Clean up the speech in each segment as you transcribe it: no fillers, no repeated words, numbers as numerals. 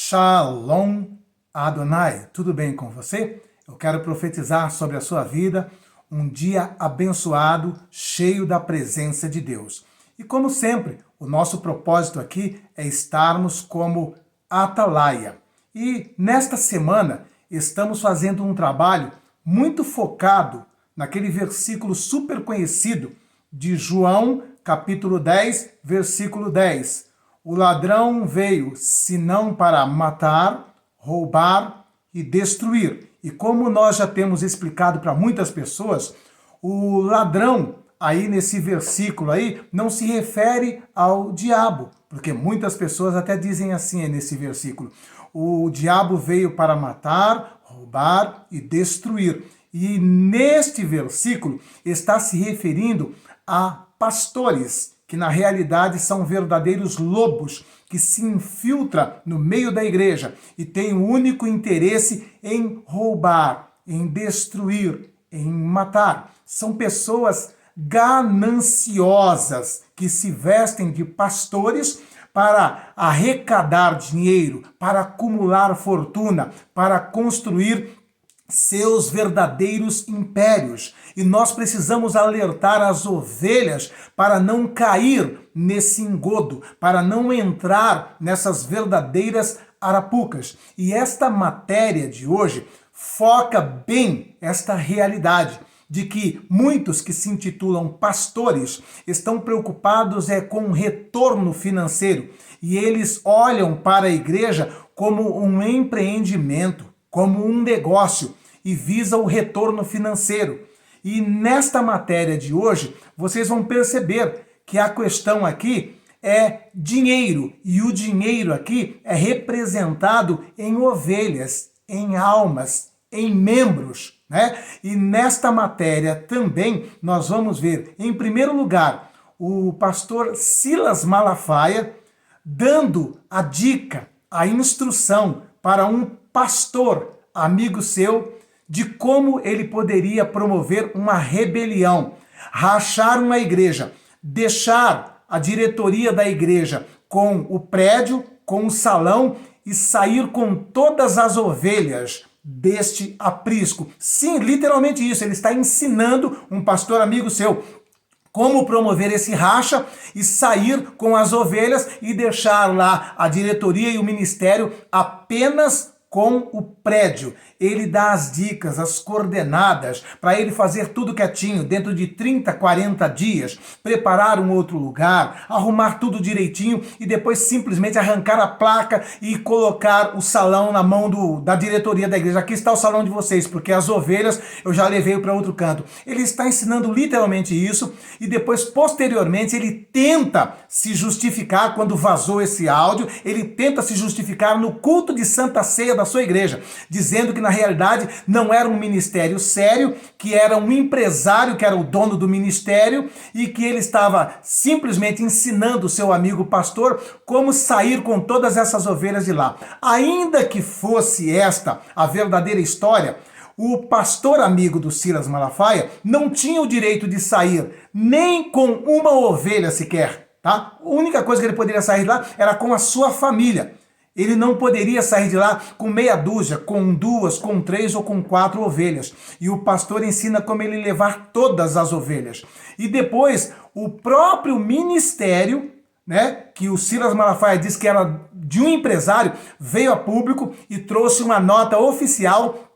Shalom Adonai, tudo bem com você? Eu quero profetizar sobre a sua vida um dia abençoado, cheio da presença de Deus. E como sempre, o nosso propósito aqui é estarmos como atalaia. E nesta semana estamos fazendo um trabalho muito focado naquele versículo super conhecido de João, capítulo 10, versículo 10. O ladrão veio, senão para matar, roubar e destruir. E como nós já temos explicado para muitas pessoas, o ladrão aí nesse versículo aí não se refere ao diabo, porque muitas pessoas até dizem assim nesse versículo: o diabo veio para matar, roubar e destruir. E neste versículo está se referindo a pastores, que na realidade são verdadeiros lobos que se infiltram no meio da igreja e têm o único interesse em roubar, em destruir, em matar. São pessoas gananciosas que se vestem de pastores para arrecadar dinheiro, para acumular fortuna, para construir seus verdadeiros impérios. E nós precisamos alertar as ovelhas para não cair nesse engodo, para não entrar nessas verdadeiras arapucas. E esta matéria de hoje foca bem esta realidade de que muitos que se intitulam pastores estão preocupados com o retorno financeiro e eles olham para a igreja como um empreendimento, como um negócio e visa o retorno financeiro. E nesta matéria de hoje, vocês vão perceber que a questão aqui é dinheiro, e o dinheiro aqui é representado em ovelhas, em almas, em membros, né? E nesta matéria também nós vamos ver, em primeiro lugar, o pastor Silas Malafaia dando a dica, a instrução para um pastor amigo seu de como ele poderia promover uma rebelião, rachar uma igreja, deixar a diretoria da igreja com o prédio, com o salão e sair com todas as ovelhas deste aprisco. Sim, literalmente isso, ele está ensinando um pastor amigo seu como promover esse racha e sair com as ovelhas e deixar lá a diretoria e o ministério apenas com o prédio. Ele dá as dicas, as coordenadas para ele fazer tudo quietinho, dentro de 30, 40 dias, preparar um outro lugar, arrumar tudo direitinho e depois simplesmente arrancar a placa e colocar o salão na mão da diretoria da igreja. Aqui está o salão de vocês, porque as ovelhas eu já levei para outro canto. Ele está ensinando literalmente isso e depois, posteriormente, ele tenta se justificar quando vazou esse áudio, ele tenta se justificar no culto de Santa Ceia da sua igreja, dizendo que na realidade não era um ministério sério, que era um empresário que era o dono do ministério e que ele estava simplesmente ensinando o seu amigo pastor como sair com todas essas ovelhas de lá. Ainda que fosse esta a verdadeira história, o pastor amigo do Silas Malafaia não tinha o direito de sair nem com uma ovelha sequer, tá? A única coisa que ele poderia sair de lá era com a sua família. Ele não poderia sair de lá com meia dúzia, com duas, com três ou com 4 ovelhas. E o pastor ensina como ele levar todas as ovelhas. E depois, o próprio ministério, né, que o Silas Malafaia disse que era de um empresário, veio a público e trouxe uma nota oficial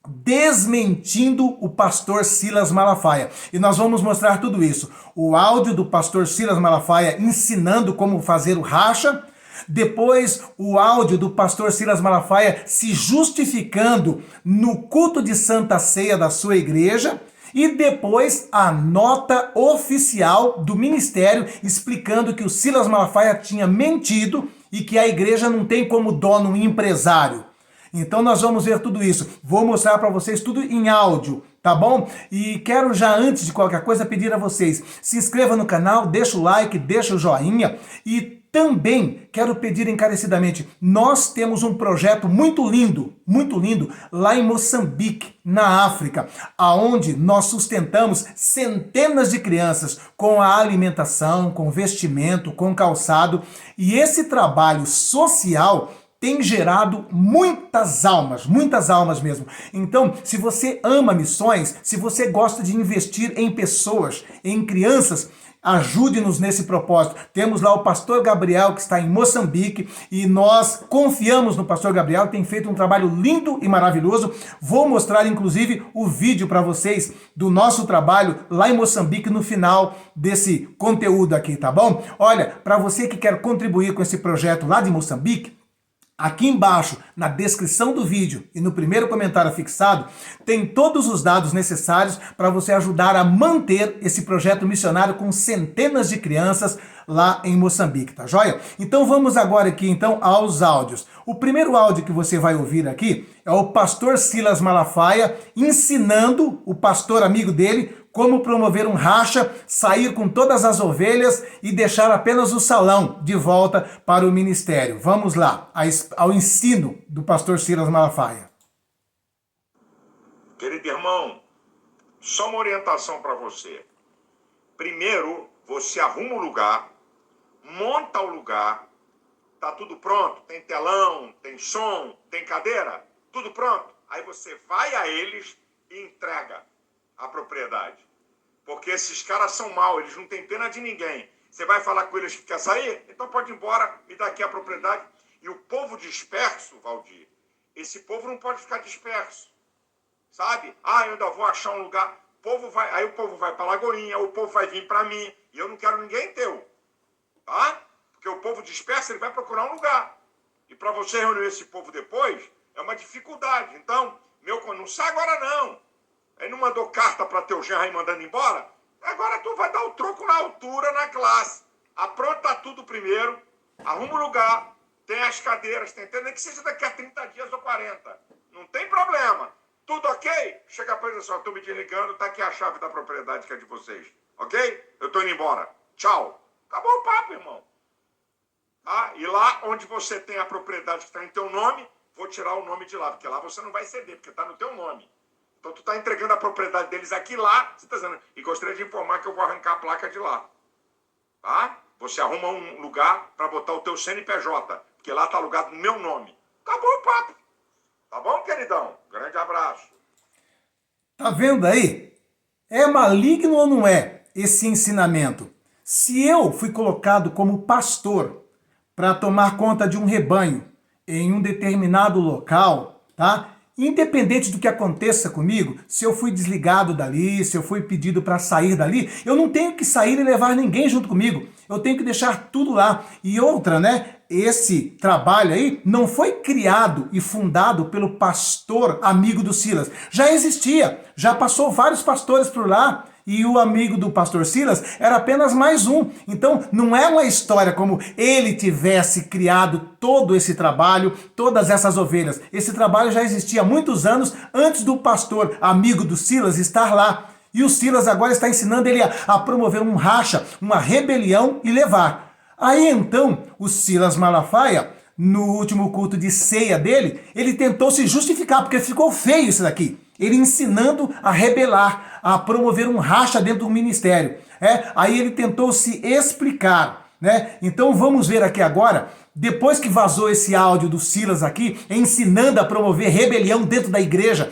desmentindo o pastor Silas Malafaia. E nós vamos mostrar tudo isso. O áudio do pastor Silas Malafaia ensinando como fazer o racha. Depois, o áudio do pastor Silas Malafaia se justificando no culto de Santa Ceia da sua igreja. E depois, a nota oficial do ministério explicando que o Silas Malafaia tinha mentido e que a igreja não tem como dono um empresário. Então nós vamos ver tudo isso. Vou mostrar para vocês tudo em áudio, tá bom? E quero já, antes de qualquer coisa, pedir a vocês, se inscreva no canal, deixa o like, deixa o joinha e também quero pedir encarecidamente, nós temos um projeto muito lindo, lá em Moçambique, na África, aonde nós sustentamos centenas de crianças com a alimentação, com vestimento, com calçado, e esse trabalho social tem gerado muitas almas mesmo. Então, se você ama missões, se você gosta de investir em pessoas, em crianças, ajude-nos nesse propósito. Temos lá o pastor Gabriel, que está em Moçambique, e nós confiamos no pastor Gabriel, tem feito um trabalho lindo e maravilhoso. Vou mostrar, inclusive, o vídeo para vocês do nosso trabalho lá em Moçambique no final desse conteúdo aqui, tá bom? Olha, para você que quer contribuir com esse projeto lá de Moçambique, aqui embaixo, na descrição do vídeo e no primeiro comentário fixado, tem todos os dados necessários para você ajudar a manter esse projeto missionário com centenas de crianças lá em Moçambique, tá joia? Então vamos agora aqui então aos áudios. O primeiro áudio que você vai ouvir aqui é o pastor Silas Malafaia ensinando o pastor amigo dele como promover um racha, sair com todas as ovelhas e deixar apenas o salão de volta para o ministério. Vamos lá, ao ensino do pastor Silas Malafaia. Querido irmão, só uma orientação para você. Primeiro, você arruma o lugar, monta o lugar, tá tudo pronto, tem telão, tem som, tem cadeira, tudo pronto. Aí você vai a eles e entrega a propriedade. Porque esses caras são maus, eles não têm pena de ninguém. Você vai falar com eles que quer sair? Então pode ir embora, me dá aqui a propriedade. E o povo disperso, Valdir, esse povo não pode ficar disperso. Sabe? Eu ainda vou achar um lugar. Aí o povo vai para Lagoinha, o povo vai vir para mim. E eu não quero ninguém teu. Tá? Porque o povo disperso, ele vai procurar um lugar. E para você reunir esse povo depois, é uma dificuldade. Então, não sai agora não. Aí não mandou carta para teu genro aí mandando embora? Agora tu vai dar o troco na altura, na classe. Apronta tudo primeiro, arruma o lugar, tem as cadeiras, tem nem que seja daqui a 30 dias ou 40. Não tem problema. Tudo ok? Chega para eles assim, tô me desligando, tá aqui a chave da propriedade que é de vocês. Ok? Eu tô indo embora. Tchau. Acabou o papo, irmão. Tá? E lá onde você tem a propriedade que está em teu nome, vou tirar o nome de lá, porque lá você não vai ceder, porque está no teu nome. Então tu está entregando a propriedade deles aqui lá, você está dizendo, e gostaria de informar que eu vou arrancar a placa de lá. Tá? Você arruma um lugar para botar o teu CNPJ, porque lá está alugado no meu nome. Acabou o papo. Tá bom, queridão? Grande abraço. Tá vendo aí? É maligno ou não é esse ensinamento? Se eu fui colocado como pastor para tomar conta de um rebanho em um determinado local, tá? Independente do que aconteça comigo, se eu fui desligado dali, se eu fui pedido para sair dali, eu não tenho que sair e levar ninguém junto comigo. Eu tenho que deixar tudo lá. E outra, né? Esse trabalho aí não foi criado e fundado pelo pastor amigo do Silas. Já existia, já passou vários pastores por lá. E o amigo do pastor Silas era apenas mais um. Então, não é uma história como ele tivesse criado todo esse trabalho, todas essas ovelhas. Esse trabalho já existia há muitos anos antes do pastor amigo do Silas estar lá. E o Silas agora está ensinando ele a promover um racha, uma rebelião e levar. Aí então, o Silas Malafaia, no último culto de ceia dele, ele tentou se justificar, porque ficou feio isso daqui. Ele ensinando a rebelar, a promover um racha dentro do ministério. Aí ele tentou se explicar, né? Então vamos ver aqui agora, depois que vazou esse áudio do Silas aqui, ensinando a promover rebelião dentro da igreja,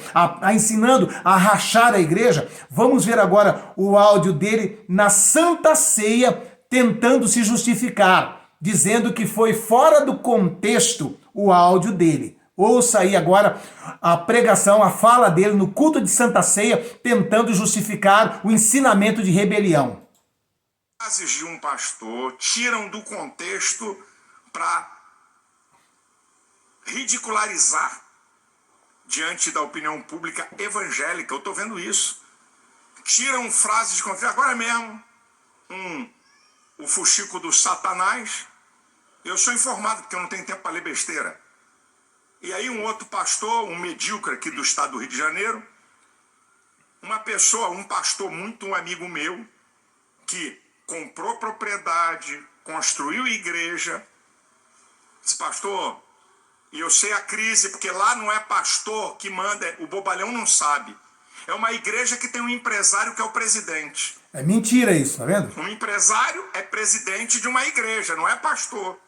ensinando a rachar a igreja, vamos ver agora o áudio dele na Santa Ceia, tentando se justificar, dizendo que foi fora do contexto o áudio dele. Ouça aí agora a pregação, a fala dele no culto de Santa Ceia, tentando justificar o ensinamento de rebelião. Frases de um pastor tiram do contexto para ridicularizar diante da opinião pública evangélica. Eu estou vendo isso. Tiram frases de contexto. Agora mesmo, o fuxico do Satanás. Eu sou informado porque eu não tenho tempo para ler besteira. E aí um outro pastor, um medíocre aqui do estado do Rio de Janeiro, um pastor muito amigo meu, que comprou propriedade, construiu igreja. Disse, pastor, e eu sei a crise, porque lá não é pastor que manda, o bobalhão não sabe. É uma igreja que tem um empresário que é o presidente. É mentira isso, tá vendo? Um empresário é presidente de uma igreja, não é pastor.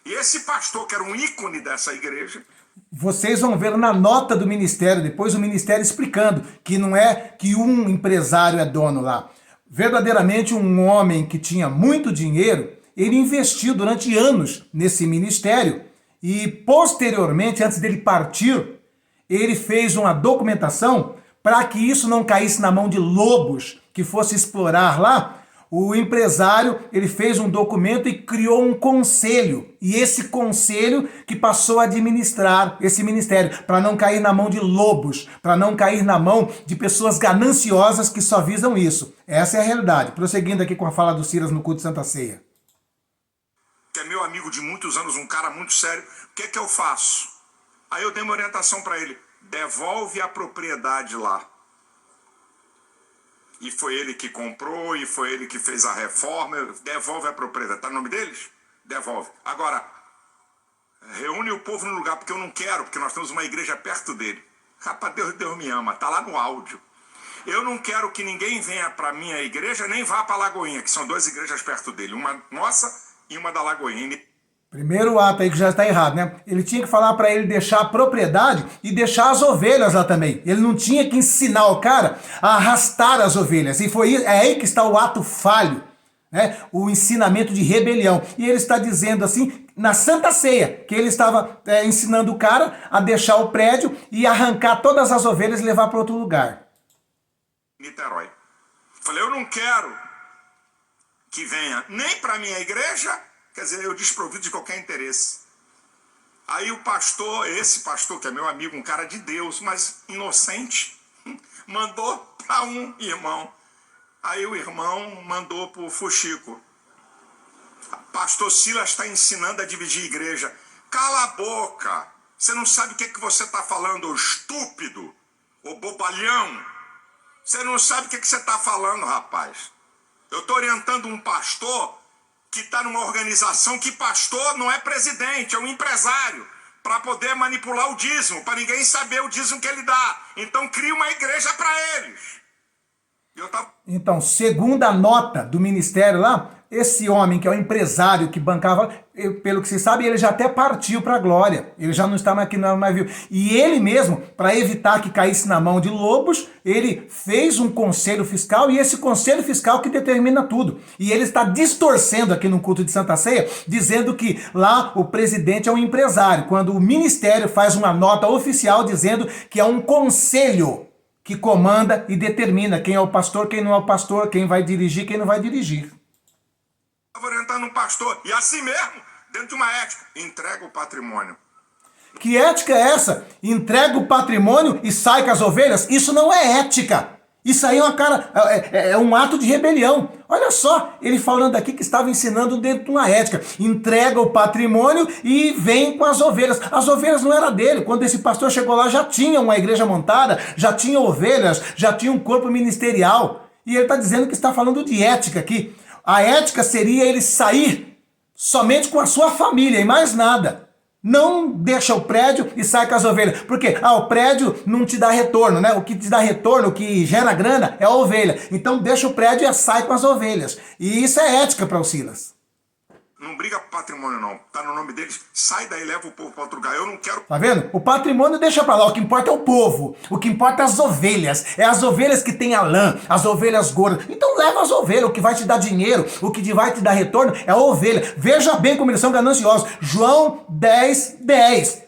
E esse pastor, que era um ícone dessa igreja, vocês vão ver na nota do ministério, depois o ministério explicando que não é que um empresário é dono lá. Verdadeiramente um homem que tinha muito dinheiro, ele investiu durante anos nesse ministério e posteriormente, antes dele partir, ele fez uma documentação para que isso não caísse na mão de lobos que fosse explorar lá. O empresário, ele fez um documento e criou um conselho. E esse conselho que passou a administrar esse ministério, para não cair na mão de lobos, para não cair na mão de pessoas gananciosas que só visam isso. Essa é a realidade. Prosseguindo aqui com a fala do Silas no culto de Santa Ceia. Que é meu amigo de muitos anos, um cara muito sério, o que é que eu faço? Aí eu dei uma orientação para ele, devolve a propriedade lá. E foi ele que comprou, e foi ele que fez a reforma, devolve a propriedade. Tá no nome deles? Devolve. Agora, reúne o povo no lugar, porque eu não quero, porque nós temos uma igreja perto dele. Rapaz, Deus me ama, tá lá no áudio. Eu não quero que ninguém venha para minha igreja, nem vá para a Lagoinha, que são duas igrejas perto dele, uma nossa e uma da Lagoinha. Primeiro ato aí que já está errado, né? Ele tinha que falar para ele deixar a propriedade e deixar as ovelhas lá também. Ele não tinha que ensinar o cara a arrastar as ovelhas. E é aí que está o ato falho, né? O ensinamento de rebelião. E ele está dizendo assim, na Santa Ceia, que ele estava ensinando o cara a deixar o prédio e arrancar todas as ovelhas e levar para outro lugar. Niterói. Falei, eu não quero que venha nem para minha igreja. Quer dizer, eu desprovido de qualquer interesse. Aí o pastor, esse pastor que é meu amigo, um cara de Deus, mas inocente, mandou para um irmão. Aí o irmão mandou para o Fuxico. Pastor Silas está ensinando a dividir a igreja. Cala a boca! Você não sabe o que, que você está falando, ô estúpido, ô bobalhão. Você não sabe o que, que você está falando, rapaz. Eu estou orientando um pastor que está numa organização que pastor não é presidente, é um empresário, para poder manipular o dízimo, para ninguém saber o dízimo que ele dá. Então cria uma igreja para eles. Então, segundo a nota do ministério lá, esse homem que é o empresário que bancava, pelo que se sabe, ele já até partiu para a glória. Ele já não está mais aqui, não é mais vivo. E ele mesmo, para evitar que caísse na mão de lobos, ele fez um conselho fiscal e esse conselho fiscal que determina tudo. E ele está distorcendo aqui no culto de Santa Ceia, dizendo que lá o presidente é um empresário, quando o ministério faz uma nota oficial dizendo que é um conselho que comanda e determina quem é o pastor, quem não é o pastor, quem vai dirigir, quem não vai dirigir. Estava orientando um pastor, e assim mesmo, dentro de uma ética, entrega o patrimônio. Que ética é essa? Entrega o patrimônio e sai com as ovelhas? Isso não é ética. Isso aí é um ato de rebelião. Olha só, ele falando aqui que estava ensinando dentro de uma ética. Entrega o patrimônio e vem com as ovelhas. As ovelhas não eram dele. Quando esse pastor chegou lá, já tinha uma igreja montada, já tinha ovelhas, já tinha um corpo ministerial. E ele está dizendo que está falando de ética aqui. A ética seria ele sair somente com a sua família e mais nada. Não deixa o prédio e sai com as ovelhas. Porque o prédio não te dá retorno, né? O que te dá retorno, o que gera grana é a ovelha. Então deixa o prédio e sai com as ovelhas. E isso é ética para o Silas. Não briga pro patrimônio, não. Tá no nome deles. Sai daí, leva o povo para outro lugar. Eu não quero... Tá vendo? O patrimônio deixa pra lá. O que importa é o povo. O que importa é as ovelhas. É as ovelhas que têm a lã, as ovelhas gordas. Então leva as ovelhas. O que vai te dar dinheiro, o que vai te dar retorno é a ovelha. Veja bem como eles são gananciosos. João 10:10.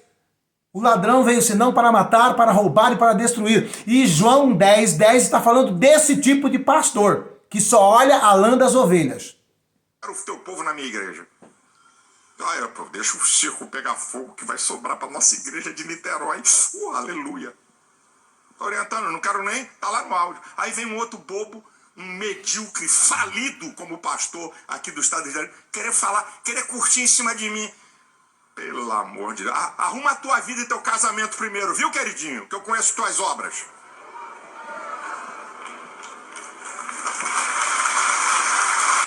O ladrão veio senão para matar, para roubar e para destruir. E João 10:10 está falando desse tipo de pastor, que só olha a lã das ovelhas. Quero o teu povo na minha igreja. Deixa o circo pegar fogo que vai sobrar para nossa igreja de Niterói. Aleluia. Tô orientando, não quero nem, tá lá no áudio. Aí vem um outro bobo, um medíocre, falido como pastor aqui do estado de Israel, querer falar, querer curtir em cima de mim. Pelo amor de Deus. Arruma a tua vida e teu casamento primeiro, viu, queridinho? Que eu conheço tuas obras.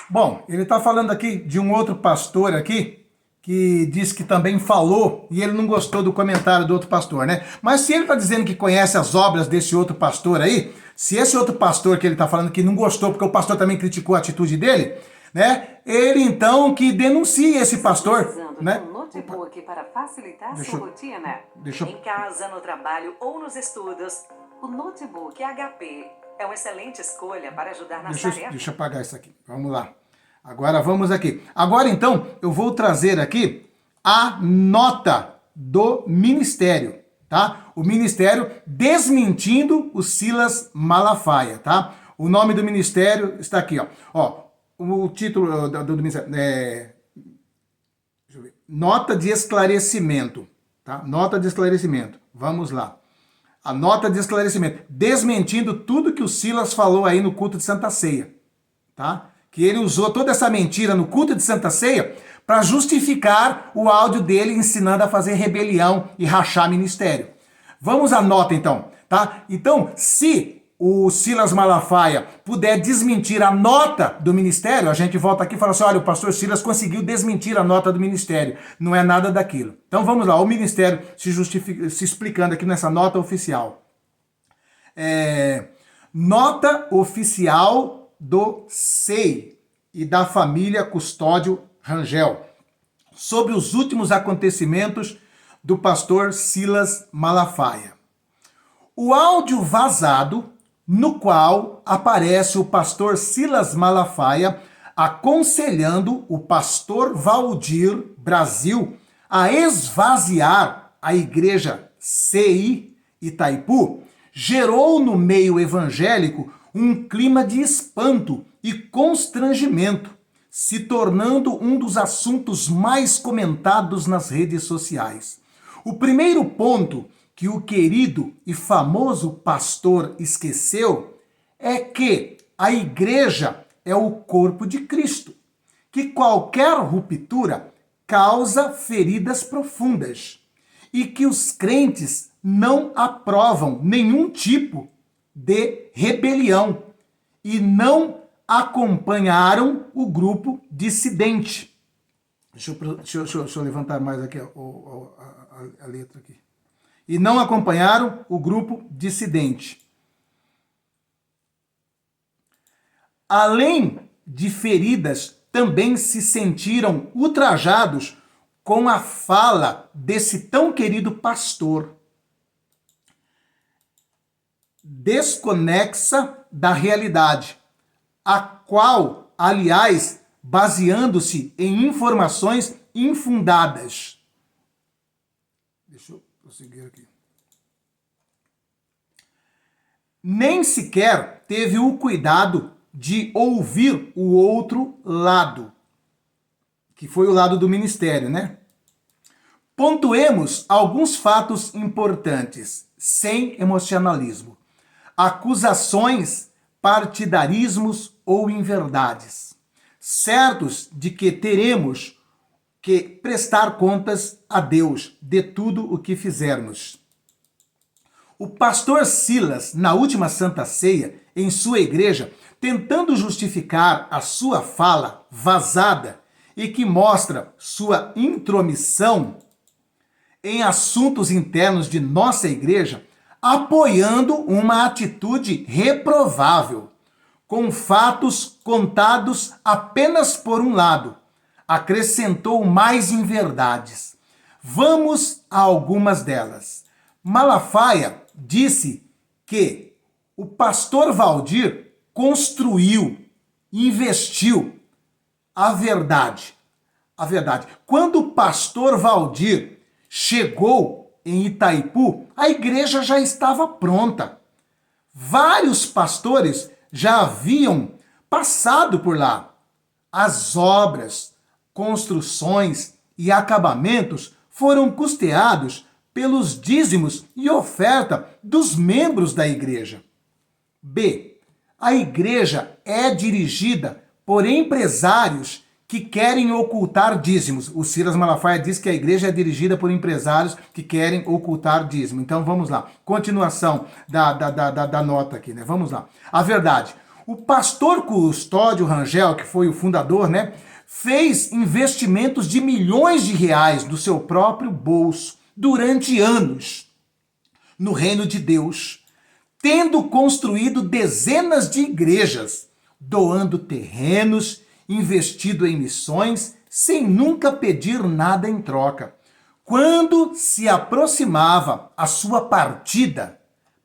Bom, ele está falando aqui de um outro pastor aqui, que diz que também falou, e ele não gostou do comentário do outro pastor, né? Mas se ele está dizendo que conhece as obras desse outro pastor aí, se esse outro pastor que ele está falando que não gostou, porque o pastor também criticou a atitude dele, né? Ele então que denuncia esse pastor, Usando né? um notebook para facilitar Deixa sua eu- rotina. deixa eu- Em casa, no trabalho ou nos estudos, o notebook HP é uma excelente escolha para ajudar nas tarefas. Deixa eu apagar isso aqui. Vamos lá. Agora vamos aqui. Agora então eu vou trazer aqui a nota do ministério, tá? O ministério desmentindo o Silas Malafaia, tá? O nome do ministério está aqui, ó. Ó, o título do ministério é... Deixa eu ver. Nota de esclarecimento, tá? Nota de esclarecimento. Vamos lá. A nota de esclarecimento, desmentindo tudo que o Silas falou aí no culto de Santa Ceia, tá? Que ele usou toda essa mentira no culto de Santa Ceia para justificar o áudio dele ensinando a fazer rebelião e rachar ministério. Vamos à nota então, tá? Então, se o Silas Malafaia puder desmentir a nota do ministério, a gente volta aqui e fala assim, olha, o pastor Silas conseguiu desmentir a nota do ministério. Não é nada daquilo. Então vamos lá, o ministério se explicando aqui nessa nota oficial. Nota oficial do SEI e da família Custódio Rangel sobre os últimos acontecimentos do pastor Silas Malafaia. O áudio vazado, no qual aparece o pastor Silas Malafaia aconselhando o pastor Valdir Brasil a esvaziar a igreja CI Itaipu, gerou no meio evangélico um clima de espanto e constrangimento, se tornando um dos assuntos mais comentados nas redes sociais. O primeiro ponto que o querido e famoso pastor esqueceu é que a igreja é o corpo de Cristo, que qualquer ruptura causa feridas profundas e que os crentes não aprovam nenhum tipo de rebelião e não acompanharam o grupo dissidente. Deixa eu levantar mais aqui a letra aqui. E não acompanharam o grupo dissidente. Além de feridas, também se sentiram ultrajados com a fala desse tão querido pastor, desconexa da realidade, a qual, aliás, baseando-se em informações infundadas. Deixa eu prosseguir aqui. Nem sequer teve o cuidado de ouvir o outro lado, que foi o lado do ministério, né? Pontuemos alguns fatos importantes, sem emocionalismo. Acusações, partidarismos ou inverdades, certos de que teremos que prestar contas a Deus de tudo o que fizermos. O pastor Silas, na última Santa Ceia, em sua igreja, tentando justificar a sua fala vazada e que mostra sua intromissão em assuntos internos de nossa igreja, apoiando uma atitude reprovável, com fatos contados apenas por um lado, acrescentou mais inverdades. Vamos a algumas delas. Malafaia disse que o pastor Valdir construiu, investiu a verdade. A verdade. Quando o pastor Valdir chegou em Itaipu, a igreja já estava pronta. Vários pastores já haviam passado por lá. As obras, construções e acabamentos foram custeados pelos dízimos e oferta dos membros da igreja. B. A igreja é dirigida por empresários que querem ocultar dízimos. O Silas Malafaia diz que a igreja é dirigida por empresários que querem ocultar dízimo. Então vamos lá. Continuação da nota aqui, né? Vamos lá. A verdade. O pastor Custódio Rangel, que foi o fundador, né? Fez investimentos de milhões de reais do seu próprio bolso durante anos no reino de Deus, tendo construído dezenas de igrejas, doando terrenos investido em missões, sem nunca pedir nada em troca. Quando se aproximava a sua partida,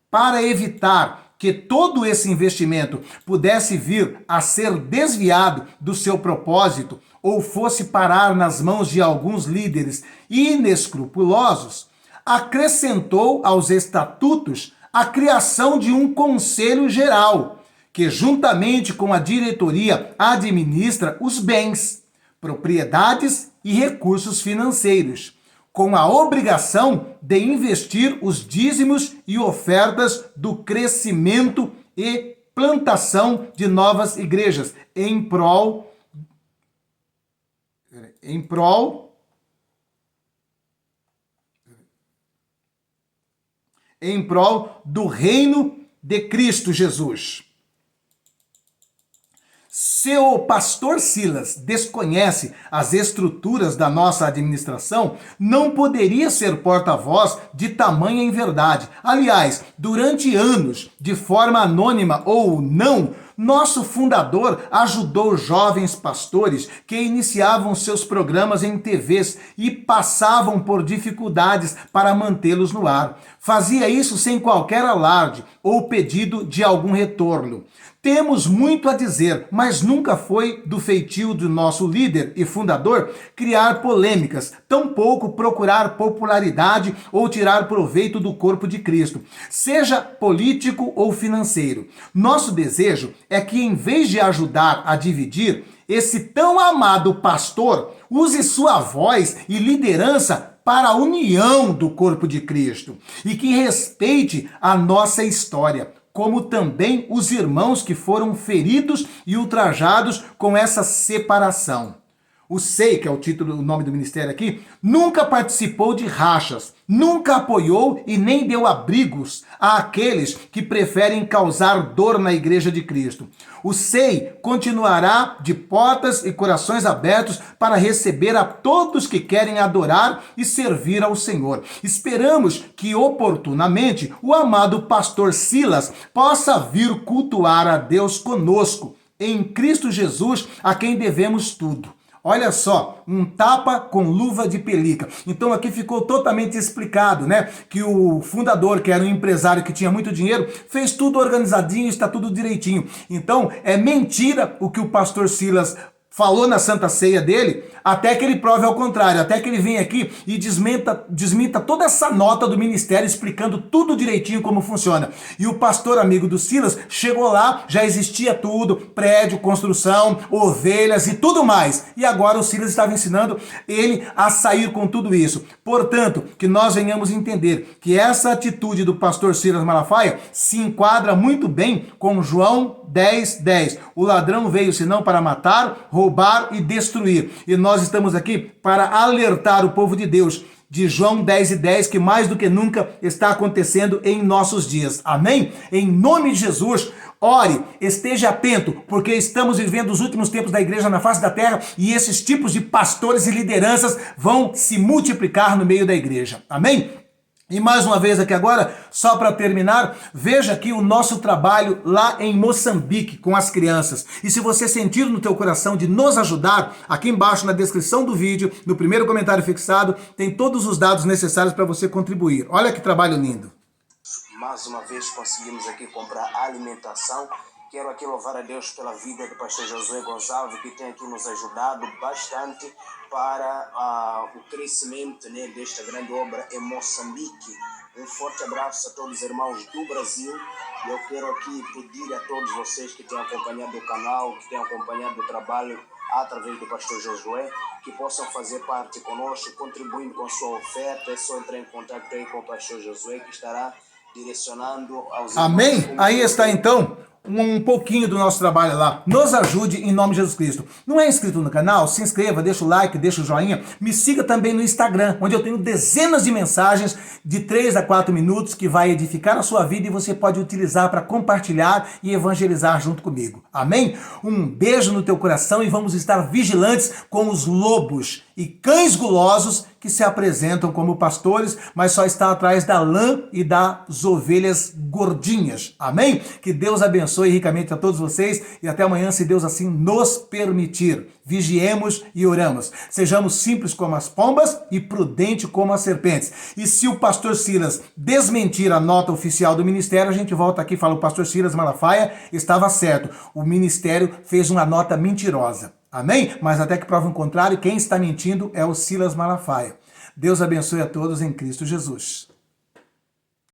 para evitar que todo esse investimento pudesse vir a ser desviado do seu propósito ou fosse parar nas mãos de alguns líderes inescrupulosos, acrescentou aos estatutos a criação de um conselho geral, que juntamente com a diretoria administra os bens, propriedades e recursos financeiros, com a obrigação de investir os dízimos e ofertas do crescimento e plantação de novas igrejas em prol do reino de Cristo Jesus. Se o pastor Silas desconhece as estruturas da nossa administração, não poderia ser porta-voz de tamanha inverdade. Aliás, durante anos, de forma anônima ou não, nosso fundador ajudou jovens pastores que iniciavam seus programas em TVs e passavam por dificuldades para mantê-los no ar. Fazia isso sem qualquer alarde ou pedido de algum retorno. Temos muito a dizer, mas nunca foi do feitio do nosso líder e fundador criar polêmicas, tampouco procurar popularidade ou tirar proveito do corpo de Cristo, seja político ou financeiro. Nosso desejo é que, em vez de ajudar a dividir, esse tão amado pastor use sua voz e liderança para a união do corpo de Cristo e que respeite a nossa história, como também os irmãos que foram feridos e ultrajados com essa separação. O SEI, que é o nome do ministério aqui, nunca participou de rachas, nunca apoiou e nem deu abrigos àqueles que preferem causar dor na Igreja de Cristo. O SEI continuará de portas e corações abertos para receber a todos que querem adorar e servir ao Senhor. Esperamos que oportunamente o amado pastor Silas possa vir cultuar a Deus conosco, em Cristo Jesus, a quem devemos tudo. Olha só, um tapa com luva de pelica. Então aqui ficou totalmente explicado, né? Que o fundador, que era um empresário que tinha muito dinheiro, fez tudo organizadinho, está tudo direitinho. Então é mentira o que o pastor Silas falou na Santa Ceia dele, até que ele prove ao contrário, até que ele venha aqui e desminta toda essa nota do ministério explicando tudo direitinho como funciona. E o pastor amigo do Silas chegou lá, já existia tudo, prédio, construção, ovelhas e tudo mais. E agora o Silas estava ensinando ele a sair com tudo isso. Portanto, que nós venhamos entender que essa atitude do pastor Silas Malafaia se enquadra muito bem com João 10:10. O ladrão veio senão para matar, roubar e destruir. E nós estamos aqui para alertar o povo de Deus de João 10:10, que mais do que nunca está acontecendo em nossos dias. Amém? Em nome de Jesus, ore, esteja atento, porque estamos vivendo os últimos tempos da igreja na face da terra e esses tipos de pastores e lideranças vão se multiplicar no meio da igreja. Amém? E mais uma vez aqui agora, só para terminar, veja aqui o nosso trabalho lá em Moçambique com as crianças. E se você sentir no teu coração de nos ajudar, aqui embaixo na descrição do vídeo, no primeiro comentário fixado, tem todos os dados necessários para você contribuir. Olha que trabalho lindo. Mais uma vez conseguimos aqui comprar alimentação. Quero aqui louvar a Deus pela vida do pastor Josué Gonçalves, que tem aqui nos ajudado bastante para o crescimento, né, desta grande obra em Moçambique. Um forte abraço a todos os irmãos do Brasil. E eu quero aqui pedir a todos vocês que têm acompanhado o canal, que têm acompanhado o trabalho através do pastor Josué, que possam fazer parte conosco, contribuindo com sua oferta. É só entrar em contato aí com o pastor Josué, que estará direcionando aos Amém? irmãos. Aí está então um pouquinho do nosso trabalho lá. Nos ajude em nome de Jesus Cristo. Não é inscrito no canal? Se inscreva, deixa o like, deixa o joinha. Me siga também no Instagram, onde eu tenho dezenas de mensagens de 3 a 4 minutos que vai edificar a sua vida e você pode utilizar para compartilhar e evangelizar junto comigo. Amém? Um beijo no teu coração e vamos estar vigilantes com os lobos e cães gulosos que se apresentam como pastores, mas só está atrás da lã e das ovelhas gordinhas. Amém? Que Deus abençoe abençoe ricamente a todos vocês e até amanhã, se Deus assim nos permitir. Vigiemos e oramos. Sejamos simples como as pombas e prudente como as serpentes. E se o pastor Silas desmentir a nota oficial do ministério, a gente volta aqui e fala: o pastor Silas Malafaia estava certo. O ministério fez uma nota mentirosa. Amém? Mas até que prova o contrário, quem está mentindo é o Silas Malafaia. Deus abençoe a todos em Cristo Jesus.